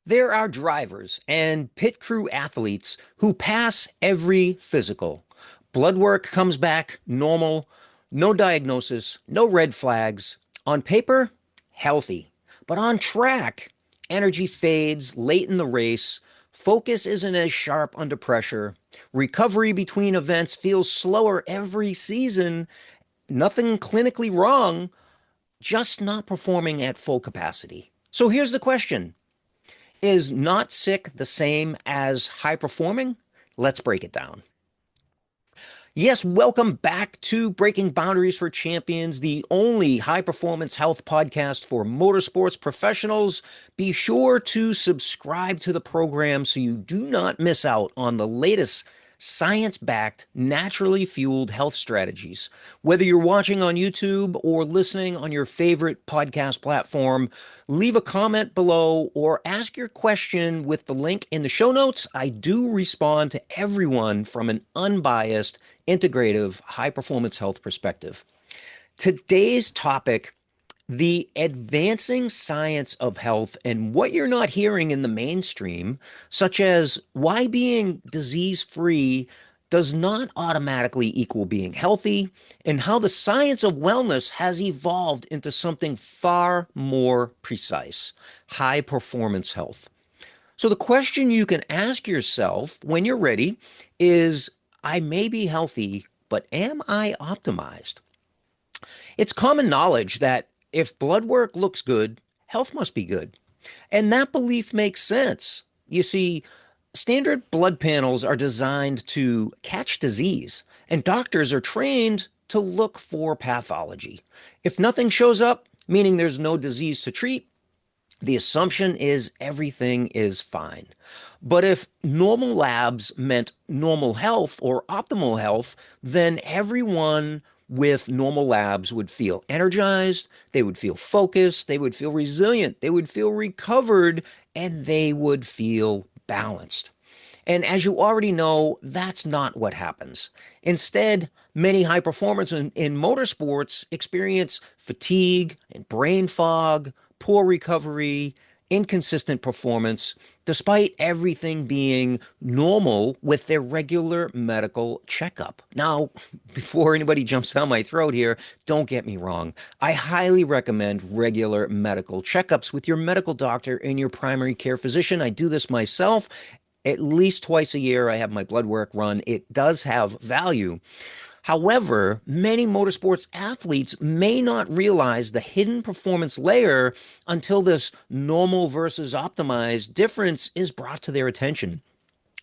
There are drivers and pit crew athletes who pass every physical. Blood work comes back normal, no diagnosis, no red flags. On paper, healthy. But on track, energy fades late in the race, focus isn't as sharp under pressure, recovery between events feels slower every season. Nothing clinically wrong, just not performing at full capacity. So here's the question. Is not sick the same as high performing? Let's break it down. Yes, welcome back to Breaking Boundaries for Champions, the only high performance health podcast for motorsports professionals. Be sure to subscribe to the program so you do not miss out on the latest science backed, naturally fueled health strategies. Whether you're watching on YouTube or listening on your favorite podcast platform, leave a comment below or ask your question with the link in the show notes. I do respond to everyone from an unbiased, integrative, high performance health perspective. Today's topic, the advancing science of health and what you're not hearing in the mainstream, such as why being disease free does not automatically equal being healthy, and how the science of wellness has evolved into something far more precise: high performance health. So, the question you can ask yourself when you're ready is, I may be healthy, but am I optimized? It's common knowledge that if blood work looks good, health must be good. And that belief makes sense. You see, standard blood panels are designed to catch disease, and doctors are trained to look for pathology. If nothing shows up, meaning there's no disease to treat, the assumption is everything is fine. But if normal labs meant normal health or optimal health, then everyone with normal labs would feel energized, they would feel focused, they would feel resilient, they would feel recovered, and they would feel balanced. And as you already know, that's not what happens. Instead, many high performers in motorsports experience fatigue and brain fog, poor recovery, inconsistent performance, despite everything being normal with their regular medical checkup. Now, before anybody jumps down my throat here, don't get me wrong. I highly recommend regular medical checkups with your medical doctor and your primary care physician. I do this myself. At least twice a year, I have my blood work run. It does have value. However, many motorsports athletes may not realize the hidden performance layer until this normal versus optimized difference is brought to their attention.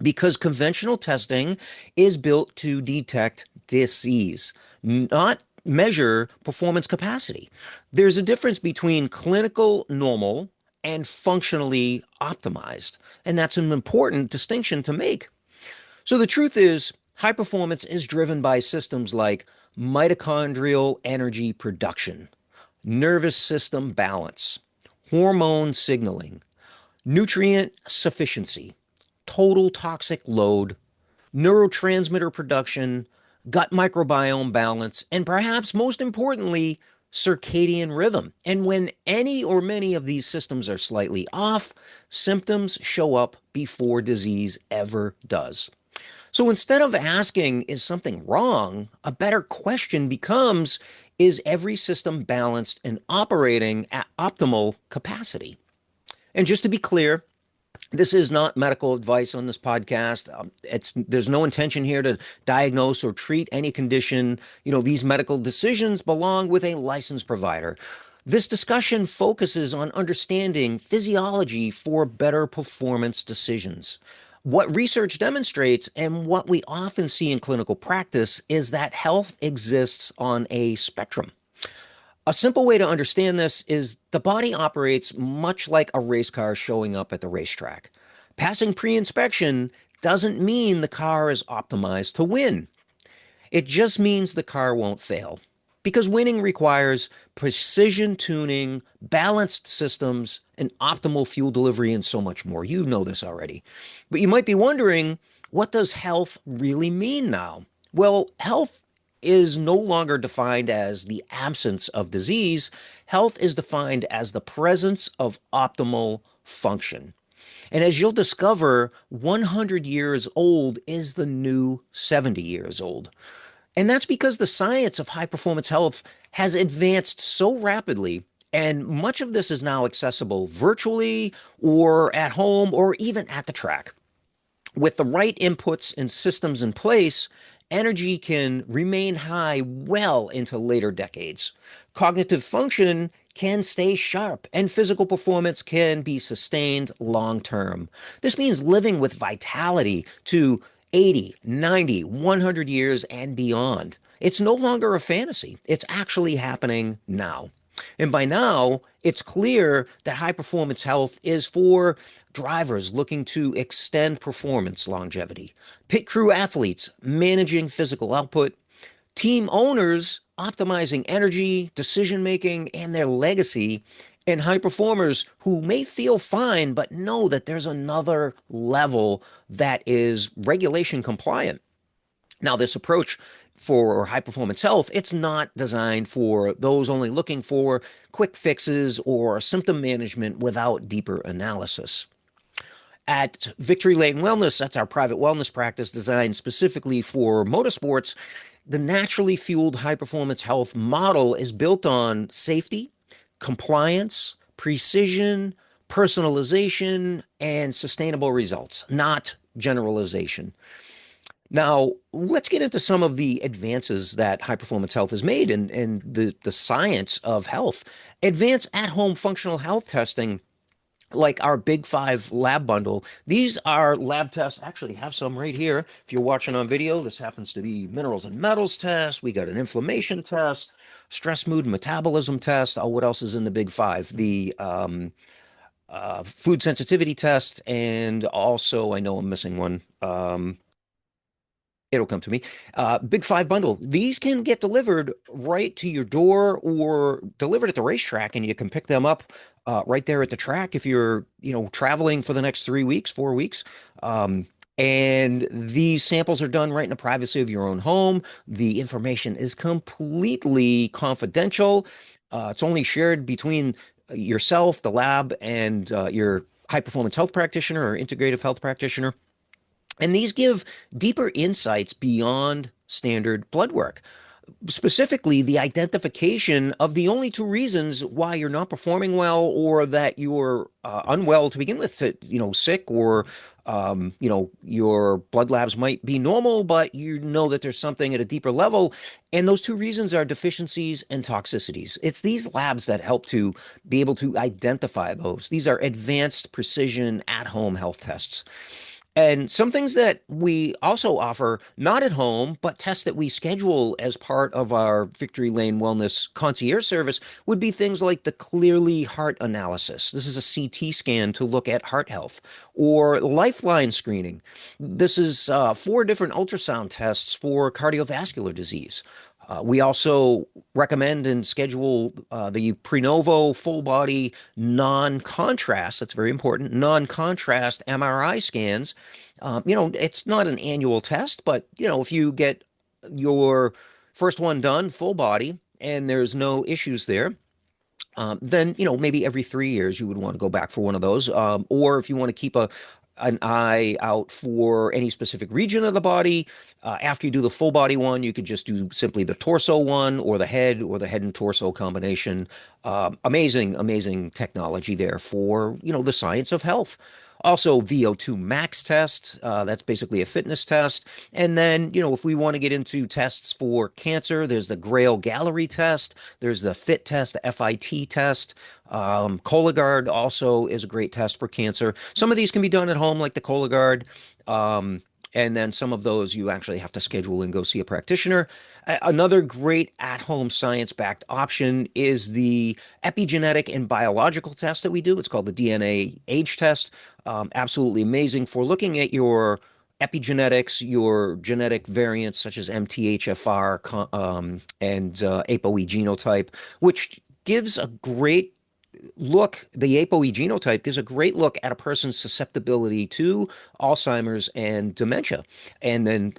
Because conventional testing is built to detect disease, not measure performance capacity. There's a difference between clinical normal and functionally optimized. And that's an important distinction to make. So the truth is, high performance is driven by systems like mitochondrial energy production, nervous system balance, hormone signaling, nutrient sufficiency, total toxic load, neurotransmitter production, gut microbiome balance, and perhaps most importantly, circadian rhythm. And when any or many of these systems are slightly off, symptoms show up before disease ever does. So instead of asking, is something wrong? A better question becomes, is every system balanced and operating at optimal capacity? And just to be clear, this is not medical advice on this podcast. There's no intention here to diagnose or treat any condition. These medical decisions belong with a licensed provider. This discussion focuses on understanding physiology for better performance decisions. What research demonstrates and what we often see in clinical practice is that health exists on a spectrum. A simple way to understand this is the body operates much like a race car showing up at the racetrack. Passing pre-inspection doesn't mean the car is optimized to win. It just means the car won't fail. Because winning requires precision tuning, balanced systems, and optimal fuel delivery, and so much more. You know this already. But you might be wondering, what does health really mean now? Well, health is no longer defined as the absence of disease. Health is defined as the presence of optimal function. And as you'll discover, 100 years old is the new 70 years old. And that's because the science of high performance health has advanced so rapidly. And much of this is now accessible virtually or at home or even at the track. With the right inputs and systems in place, energy can remain high well into later decades. Cognitive function can stay sharp, and physical performance can be sustained long term. This means living with vitality to 80, 90, 100 years and beyond. It's no longer a fantasy, it's actually happening now. And by now, it's clear that high performance health is for drivers looking to extend performance longevity, pit crew athletes managing physical output, team owners optimizing energy, decision making, and their legacy, and high performers who may feel fine but know that there's another level that is regulation compliant. Now, this approach for high performance health, it's not designed for those only looking for quick fixes or symptom management without deeper analysis. At Victory Lane Wellness, that's our private wellness practice designed specifically for motorsports. The naturally fueled high performance health model is built on safety, compliance, precision, personalization, and sustainable results, not generalization. Now, let's get into some of the advances that high performance health has made and the science of health. Advanced at home functional health testing, like our Big Five lab bundle. These are lab tests. Actually, have some right here. If you're watching on video, this happens to be minerals and metals test. We got an inflammation test, stress, mood, and metabolism test. Oh, what else is in the Big Five? The food sensitivity test, and also I know I'm missing one. It'll come to me. Big Five bundle. These can get delivered right to your door or delivered at the racetrack, and you can pick them up right there at the track if you're, traveling for the next 3 weeks, 4 weeks. And these samples are done right in the privacy of your own home. The information is completely confidential. It's only shared between yourself, the lab, and your high performance health practitioner or integrative health practitioner. And these give deeper insights beyond standard blood work, specifically the identification of the only two reasons why you're not performing well or that you're unwell to begin with, sick or, your blood labs might be normal, but you know that there's something at a deeper level. And those two reasons are deficiencies and toxicities. It's these labs that help to be able to identify those. These are advanced precision at home health tests. And some things that we also offer, not at home, but tests that we schedule as part of our Victory Lane Wellness concierge service would be things like the Clearly Heart Analysis. This is a CT scan to look at heart health, or Lifeline screening. This is 4 different ultrasound tests for cardiovascular disease. We also recommend and schedule the Prenovo full body non contrast, that's very important, non contrast MRI scans. It's not an annual test, but, if you get your first one done full body and there's no issues there, then maybe every 3 years you would want to go back for one of those. Or if you want to keep an eye out for any specific region of the body, after you do the full body one, you could just do simply the torso one or the head and torso combination. Amazing technology there for the science of health. Also, VO2 max test. That's basically a fitness test. And then, if we want to get into tests for cancer, there's the Grail Gallery test. There's the FIT test, the FIT test. Cologuard also is a great test for cancer. Some of these can be done at home, like the Cologuard. And then some of those you actually have to schedule and go see a practitioner. Another great at-home science-backed option is the epigenetic and biological test that we do. It's called the DNA age test. Absolutely amazing for looking at your epigenetics, your genetic variants such as MTHFR and ApoE genotype, which gives a great look, the ApoE genotype gives a great look at a person's susceptibility to Alzheimer's and dementia. And then,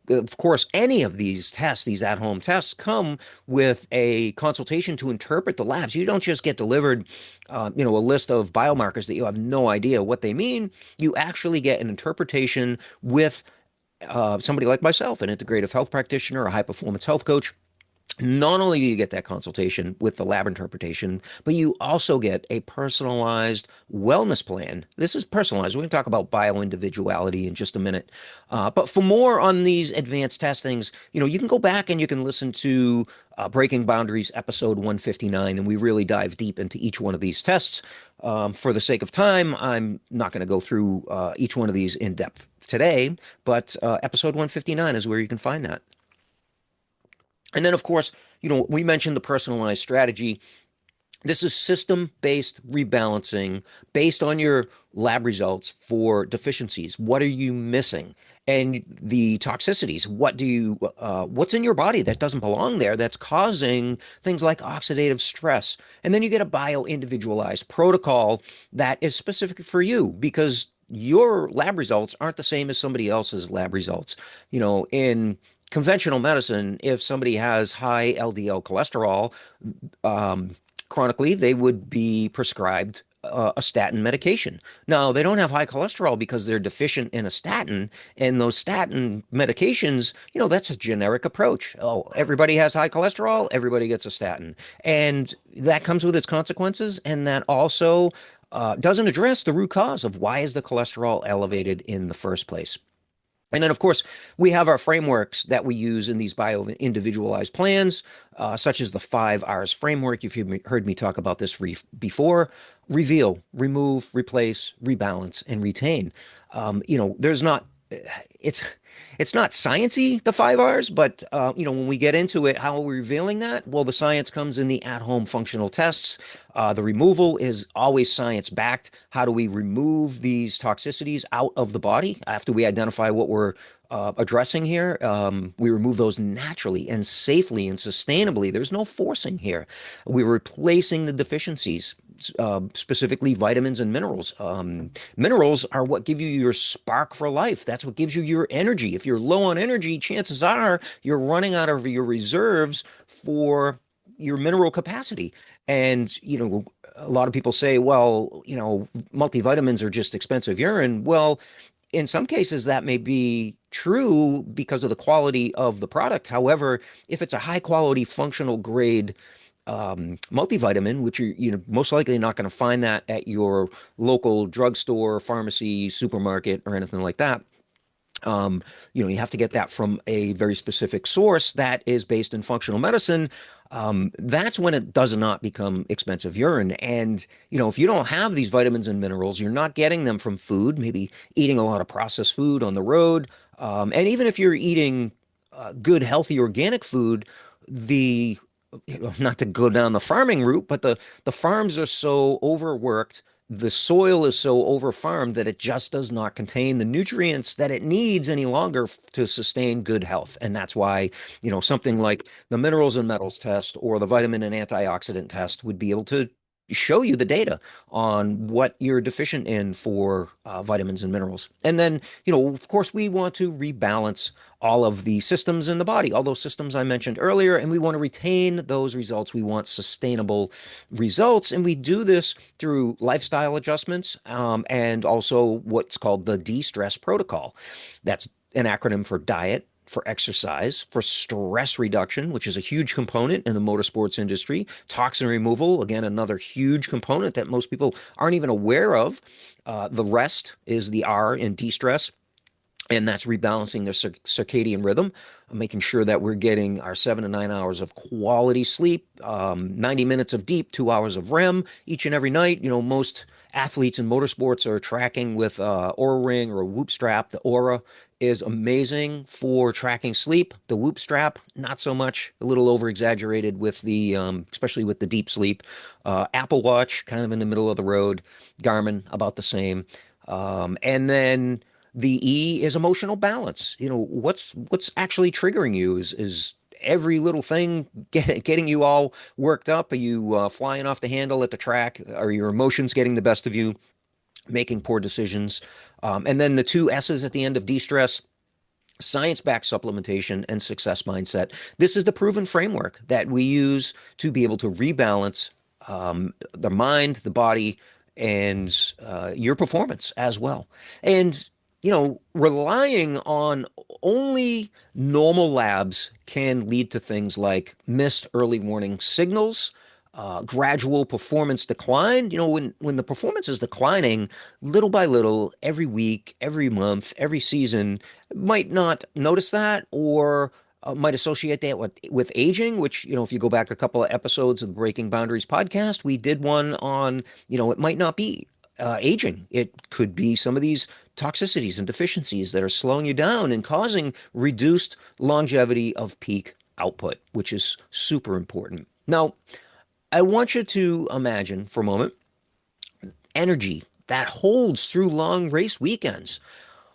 of course, any of these tests, these at-home tests, come with a consultation to interpret the labs. You don't just get delivered, a list of biomarkers that you have no idea what they mean. You actually get an interpretation with somebody like myself, an integrative health practitioner, a high performance health coach. Not only do you get that consultation with the lab interpretation, but you also get a personalized wellness plan. This is personalized. We're going to talk about bioindividuality in just a minute. But for more on these advanced testings, you can go back and you can listen to Breaking Boundaries episode 159, and we really dive deep into each one of these tests. For the sake of time, I'm not going to go through each one of these in depth today, but episode 159 is where you can find that. And then, of course, we mentioned the personalized strategy. This is system-based rebalancing based on your lab results for deficiencies. What are you missing? And the toxicities. What's in your body that doesn't belong there that's causing things like oxidative stress? And then you get a bio-individualized protocol that is specific for you because your lab results aren't the same as somebody else's lab results. In conventional medicine, if somebody has high LDL cholesterol, chronically, they would be prescribed a statin medication. Now, they don't have high cholesterol because they're deficient in a statin, and those statin medications, that's a generic approach. Oh, everybody has high cholesterol, everybody gets a statin. And that comes with its consequences, and that also doesn't address the root cause of why is the cholesterol elevated in the first place. And then, of course, we have our frameworks that we use in these bio-individualized plans, such as the 5 R's framework. You've heard me talk about this before. Reveal, remove, replace, rebalance, and retain. There's not, it's not sciencey, the 5 R's, but when we get into it, how are we revealing that? Well, the science comes in the at-home functional tests. The removal is always science-backed. How do we remove these toxicities out of the body after we identify what we're addressing here? We remove those naturally and safely and sustainably. There's no forcing here. We're replacing the deficiencies. Specifically vitamins and minerals. Minerals are what give you your spark for life. That's what gives you your energy. If you're low on energy, chances are you're running out of your reserves for your mineral capacity. And, a lot of people say, well, multivitamins are just expensive urine. Well, in some cases, that may be true because of the quality of the product. However, if it's a high quality functional grade multivitamin, which you're most likely not going to find that at your local drugstore, pharmacy, supermarket, or anything like that. You have to get that from a very specific source that is based in functional medicine. That's when it does not become expensive urine. And, if you don't have these vitamins and minerals, you're not getting them from food, maybe eating a lot of processed food on the road. And even if you're eating good, healthy, organic food, not to go down the farming route, but the farms are so overworked, the soil is so overfarmed that it just does not contain the nutrients that it needs any longer to sustain good health. And that's why, something like the minerals and metals test or the vitamin and antioxidant test would be able to show you the data on what you're deficient in for vitamins and minerals. And then, of course, we want to rebalance all of the systems in the body, all those systems I mentioned earlier, and we want to retain those results. We want sustainable results. And we do this through lifestyle adjustments and also what's called the de-stress protocol. That's an acronym for diet, for exercise, for stress reduction, which is a huge component in the motorsports industry, toxin removal, again, another huge component that most people aren't even aware of. The rest is the R in de-stress, and that's rebalancing their circadian rhythm, making sure that we're getting our 7 to 9 hours of quality sleep, 90 minutes of deep, 2 hours of REM each and every night. Most athletes in motorsports are tracking with Oura Ring or a Whoop strap. The Oura is amazing for tracking sleep. The Whoop strap, not so much, a little over exaggerated with the, especially with the deep sleep. Apple Watch, kind of in the middle of the road. Garmin, about the same. And then the E is emotional balance. What's actually triggering you is every little thing getting you all worked up? Are you flying off the handle at the track? Are your emotions getting the best of you? Making poor decisions? And then the two S's at the end of de-stress: science-backed supplementation and success mindset. This is the proven framework that we use to be able to rebalance the mind, the body, and your performance as well. And relying on only normal labs can lead to things like missed early warning signals, gradual performance decline. When the performance is declining little by little, every week, every month, every season, might not notice that, or might associate that with aging, which, if you go back a couple of episodes of the Breaking Boundaries podcast, we did one on, it might not be aging. It could be some of these toxicities and deficiencies that are slowing you down and causing reduced longevity of peak output, which is super important. Now, I want you to imagine for a moment energy that holds through long race weekends,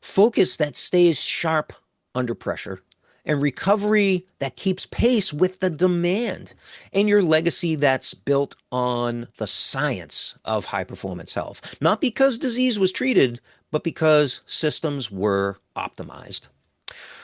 focus that stays sharp under pressure, and recovery that keeps pace with the demand, and your legacy that's built on the science of high performance health. Not because disease was treated, but because systems were optimized.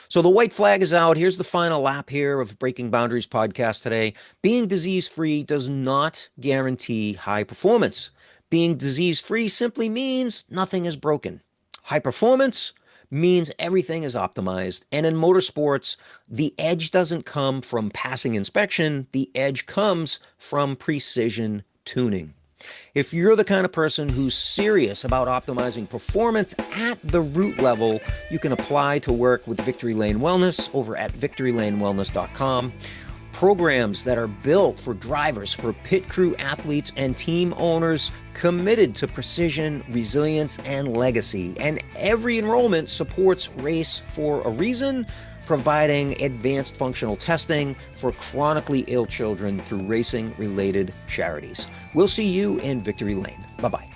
So the white flag is out. Here's the final lap here of Breaking Boundaries podcast today. Being disease-free does not guarantee high performance. Being disease-free simply means nothing is broken. High performance means everything is optimized. And in motorsports, the edge doesn't come from passing inspection. The edge comes from precision tuning. If you're the kind of person who's serious about optimizing performance at the root level, you can apply to work with Victory Lane Wellness over at victorylanewellness.com. Programs that are built for drivers, for pit crew athletes, and team owners committed to precision, resilience, and legacy. And every enrollment supports Race for a Reason, providing advanced functional testing for chronically ill children through racing-related charities. We'll see you in Victory Lane. Bye-bye.